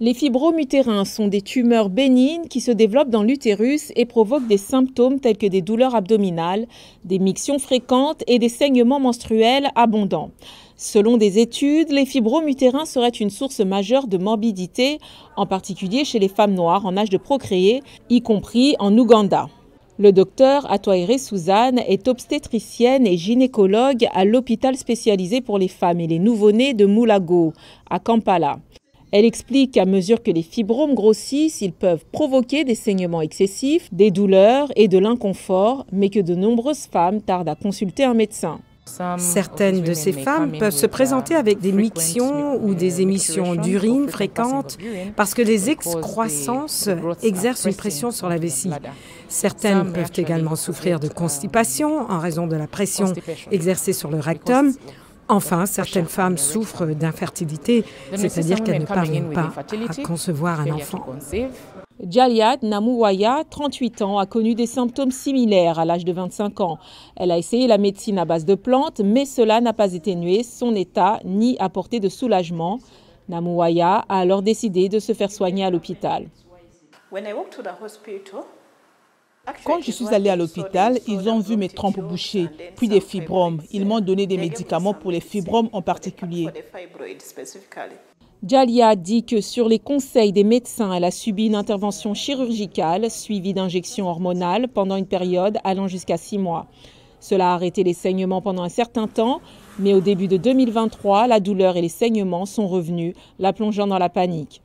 Les fibromes utérins sont des tumeurs bénignes qui se développent dans l'utérus et provoquent des symptômes tels que des douleurs abdominales, des mictions fréquentes et des saignements menstruels abondants. Selon des études, les fibromes utérins seraient une source majeure de morbidité, en particulier chez les femmes noires en âge de procréer, y compris en Ouganda. Le docteur Atwaere Suzanne est obstétricienne et gynécologue à l'hôpital spécialisé pour les femmes et les nouveau-nés de Mulago, à Kampala. Elle explique qu'à mesure que les fibromes grossissent, ils peuvent provoquer des saignements excessifs, des douleurs et de l'inconfort, mais que de nombreuses femmes tardent à consulter un médecin. Certaines de ces femmes peuvent se présenter avec des mictions ou des émissions d'urine fréquentes parce que les excroissances exercent une pression sur la vessie. Certaines peuvent également souffrir de constipation en raison de la pression exercée sur le rectum. Enfin, certaines femmes souffrent d'infertilité, c'est-à-dire qu'elles ne parviennent pas à concevoir un enfant. Jaliat Namuwaya, 38 ans, a connu des symptômes similaires à l'âge de 25 ans. Elle a essayé la médecine à base de plantes, mais cela n'a pas atténué son état ni apporté de soulagement. Namuwaya a alors décidé de se faire soigner à l'hôpital. Quand je suis allée à l'hôpital, ils ont vu mes trompes bouchées, puis des fibromes. Ils m'ont donné des médicaments pour les fibromes en particulier. Jalia dit que sur les conseils des médecins, elle a subi une intervention chirurgicale suivie d'injections hormonales pendant une période allant jusqu'à 6 mois. Cela a arrêté les saignements pendant un certain temps, mais au début de 2023, la douleur et les saignements sont revenus, la plongeant dans la panique.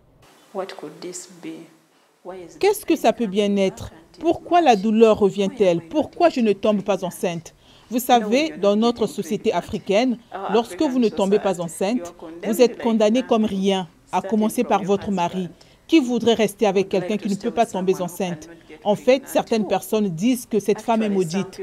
Qu'est-ce que ça peut bien être? Pourquoi la douleur revient-elle? Pourquoi je ne tombe pas enceinte? Vous savez, dans notre société africaine, lorsque vous ne tombez pas enceinte, vous êtes condamné comme rien, à commencer par votre mari. Qui voudrait rester avec quelqu'un qui ne peut pas tomber enceinte? En fait, certaines personnes disent que cette femme est maudite.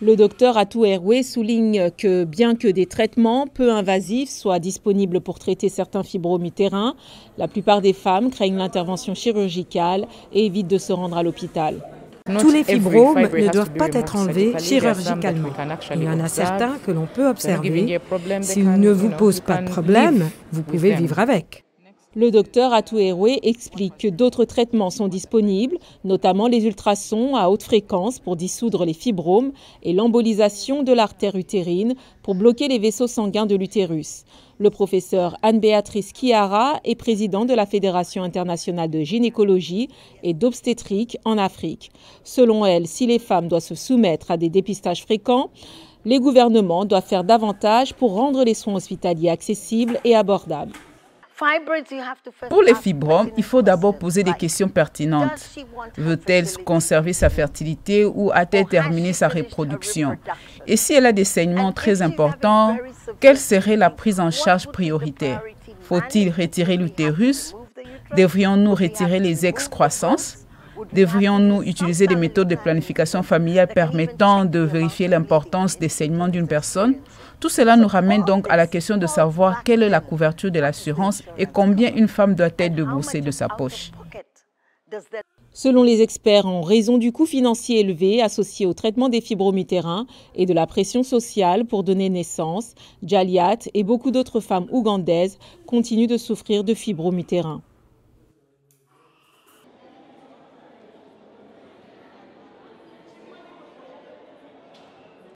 Le docteur Atwaere souligne que bien que des traitements peu invasifs soient disponibles pour traiter certains fibromes utérins, la plupart des femmes craignent l'intervention chirurgicale et évitent de se rendre à l'hôpital. Tous les fibromes ne doivent pas être enlevés chirurgicalement. Il y en a certains que l'on peut observer. S'ils ne vous posent pas de problème, vous pouvez vivre avec. Le docteur Atwaere explique que d'autres traitements sont disponibles, notamment les ultrasons à haute fréquence pour dissoudre les fibromes et l'embolisation de l'artère utérine pour bloquer les vaisseaux sanguins de l'utérus. Le professeur Anne-Béatrice Kiara est président de la Fédération internationale de gynécologie et d'obstétrique en Afrique. Selon elle, si les femmes doivent se soumettre à des dépistages fréquents, les gouvernements doivent faire davantage pour rendre les soins hospitaliers accessibles et abordables. Pour les fibromes, il faut d'abord poser des questions pertinentes. Veut-elle conserver sa fertilité ou a-t-elle terminé sa reproduction? Et si elle a des saignements très importants, quelle serait la prise en charge prioritaire? Faut-il retirer l'utérus? Devrions-nous retirer les excroissances? Devrions-nous utiliser des méthodes de planification familiale permettant de vérifier l'importance des saignements d'une personne? Tout cela nous ramène donc à la question de savoir quelle est la couverture de l'assurance et combien une femme doit-elle débourser de sa poche. Selon les experts, en raison du coût financier élevé associé au traitement des fibromes utérins et de la pression sociale pour donner naissance, Jaliat et beaucoup d'autres femmes ougandaises continuent de souffrir de fibromes utérins.